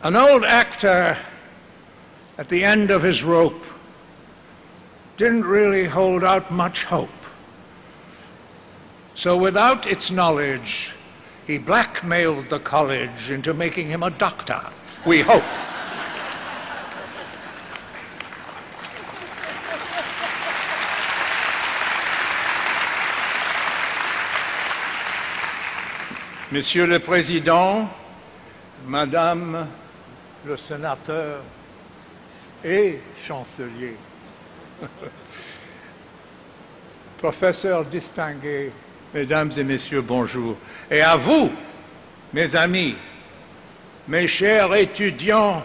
An old actor at the end of his rope didn't really hold out much hope. So without its knowledge, he blackmailed the college into making him a doctor, we hope. Monsieur le Président, Madame le Sénateur et Chancelier, professeurs distingués, Mesdames et Messieurs, bonjour. Et à vous, mes amis, mes chers étudiants,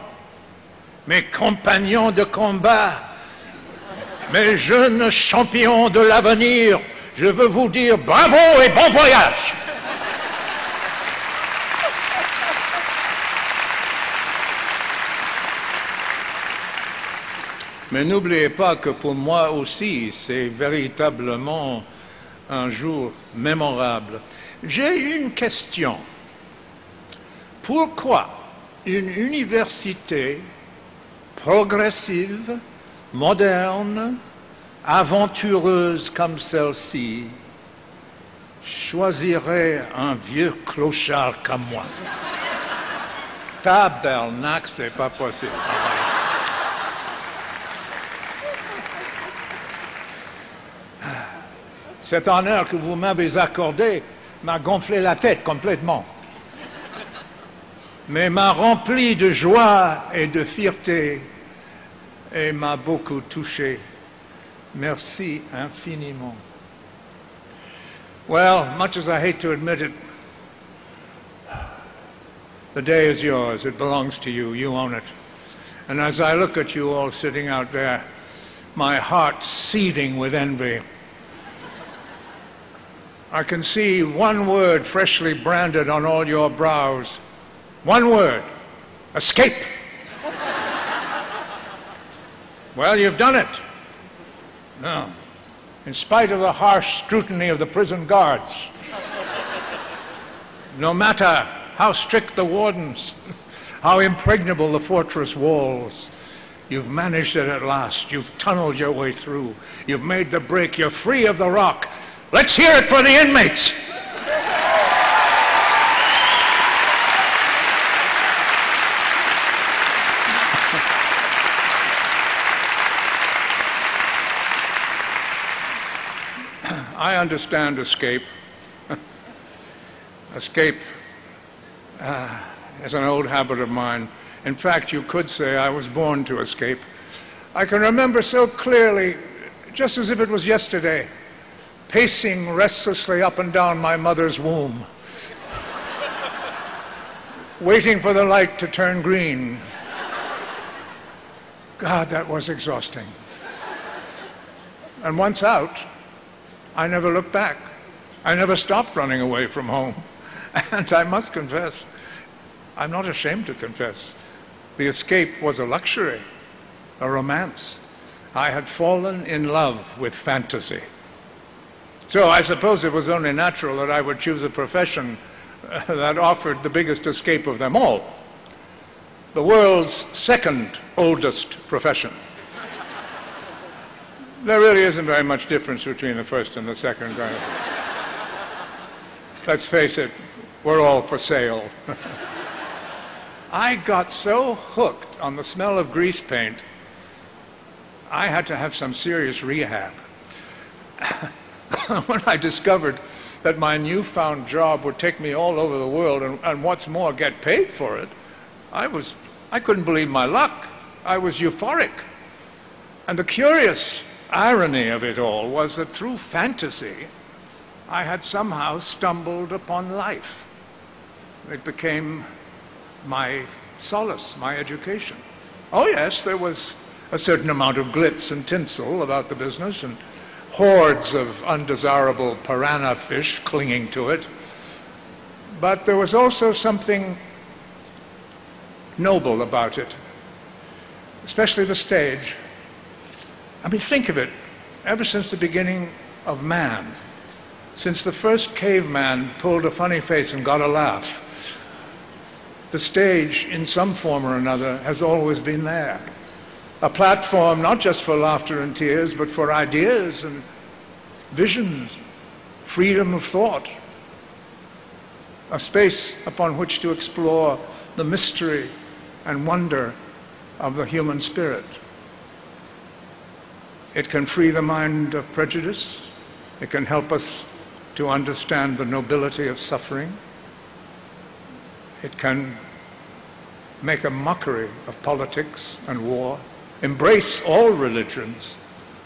mes compagnons de combat, mes jeunes champions de l'avenir, je veux vous dire bravo et bon voyage. Mais n'oubliez pas que pour moi aussi, c'est véritablement un jour mémorable. J'ai une question. Pourquoi une université progressive, moderne, aventureuse comme celle-ci choisirait un vieux clochard comme moi? Tabernacle, c'est pas possible. Cet honneur que vous m'avez accordé m'a gonflé la tête complètement, mais m'a rempli de joie et de fierté et m'a beaucoup touché. Merci infiniment. Well, much as I hate to admit it, the day is yours. It belongs to you. You own it. And as I look at you all sitting out there, my heart seething with envy, I can see one word freshly branded on all your brows. One word: escape. Well, you've done it. No. In spite of the harsh scrutiny of the prison guards. No matter how strict the wardens, how impregnable the fortress walls, you've managed it at last. You've tunneled your way through. You've made the break. You're free of the rock. Let's hear it for the inmates. I understand escape. Escape is an old habit of mine. In fact, you could say I was born to escape. I can remember so clearly, just as if it was yesterday, pacing restlessly up and down my mother's womb, waiting for the light to turn green. God, that was exhausting. And once out, I never looked back. I never stopped running away from home. And I must confess, I'm not ashamed to confess, the escape was a luxury, a romance. I had fallen in love with fantasy. So I suppose it was only natural that I would choose a profession that offered the biggest escape of them all, the world's second oldest profession. There really isn't very much difference between the first and the second. Let's face it, we're all for sale. I got so hooked on the smell of grease paint, I had to have some serious rehab. When I discovered that my newfound job would take me all over the world and what's more, get paid for it, I couldn't believe my luck. I was euphoric. And the curious irony of it all was that through fantasy, I had somehow stumbled upon life. It became my solace, my education. Oh yes, there was a certain amount of glitz and tinsel about the business and hordes of undesirable piranha fish clinging to it. But there was also something noble about it, especially the stage. I mean, think of it, ever since the beginning of man, since the first caveman pulled a funny face and got a laugh, The stage, in some form or another, has always been there. A platform not just for laughter and tears, but for ideas and visions, freedom of thought. A space upon which to explore the mystery and wonder of the human spirit. It can free the mind of prejudice. It can help us to understand the nobility of suffering. It can make a mockery of politics and war, embrace all religions,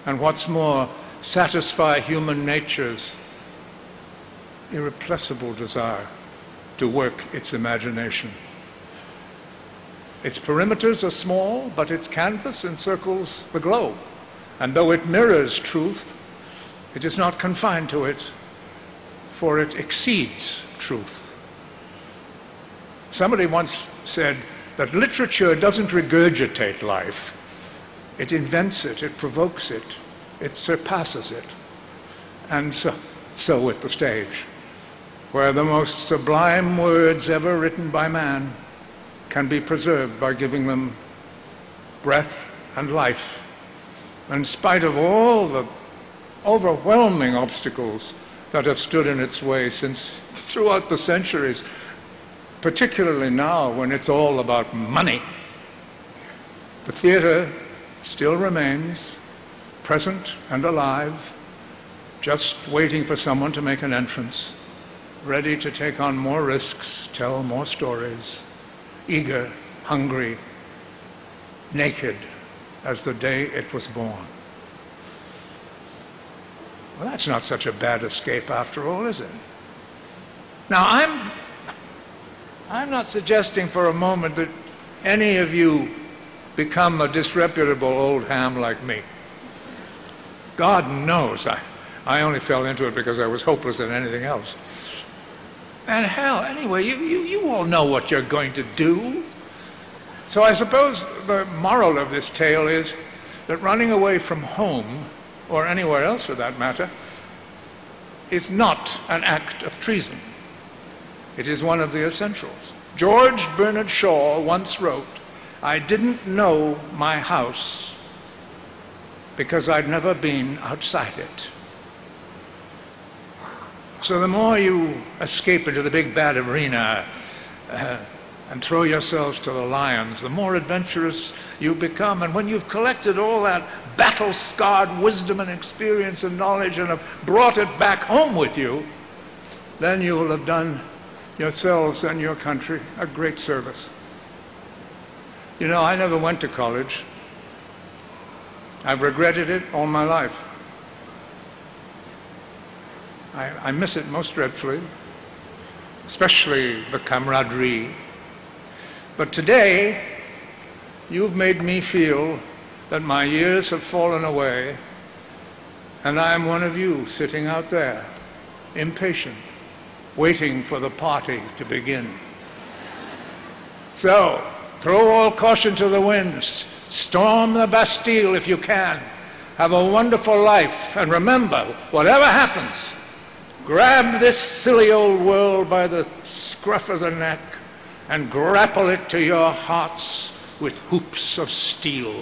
and what's more, satisfy human nature's irrepressible desire to work its imagination. Its perimeters are small, but its canvas encircles the globe. And though it mirrors truth, it is not confined to it, for it exceeds truth. Somebody once said that literature doesn't regurgitate life. It invents it, it provokes it, it surpasses it. And so with the stage, where the most sublime words ever written by man can be preserved by giving them breath and life, in spite of all the overwhelming obstacles that have stood in its way since throughout the centuries, particularly now when it's all about money. The theater still remains present and alive, just waiting for someone to make an entrance, ready to take on more risks, tell more stories, eager, hungry, naked as the day it was born. Well, that's not such a bad escape after all, is it? Now, I'm not suggesting for a moment that any of you become a disreputable old ham like me. God knows I only fell into it because I was hopeless at anything else. And hell, anyway, you all know what you're going to do. So I suppose the moral of this tale is that running away from home, or anywhere else for that matter, is not an act of treason. It is one of the essentials. George Bernard Shaw once wrote, "I didn't know my house because I'd never been outside it." So the more you escape into the big bad arena and throw yourselves to the lions, the more adventurous you become. And when you've collected all that battle-scarred wisdom and experience and knowledge and have brought it back home with you, then you will have done yourselves and your country a great service. You know, I never went to college. I've regretted it all my life. I miss it most dreadfully, especially the camaraderie. But today, you've made me feel that my years have fallen away, and I am one of you sitting out there, impatient, waiting for the party to begin. So, throw all caution to the winds, storm the Bastille if you can, have a wonderful life, and remember, whatever happens, grab this silly old world by the scruff of the neck and grapple it to your hearts with hoops of steel.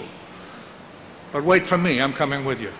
But wait for me, I'm coming with you.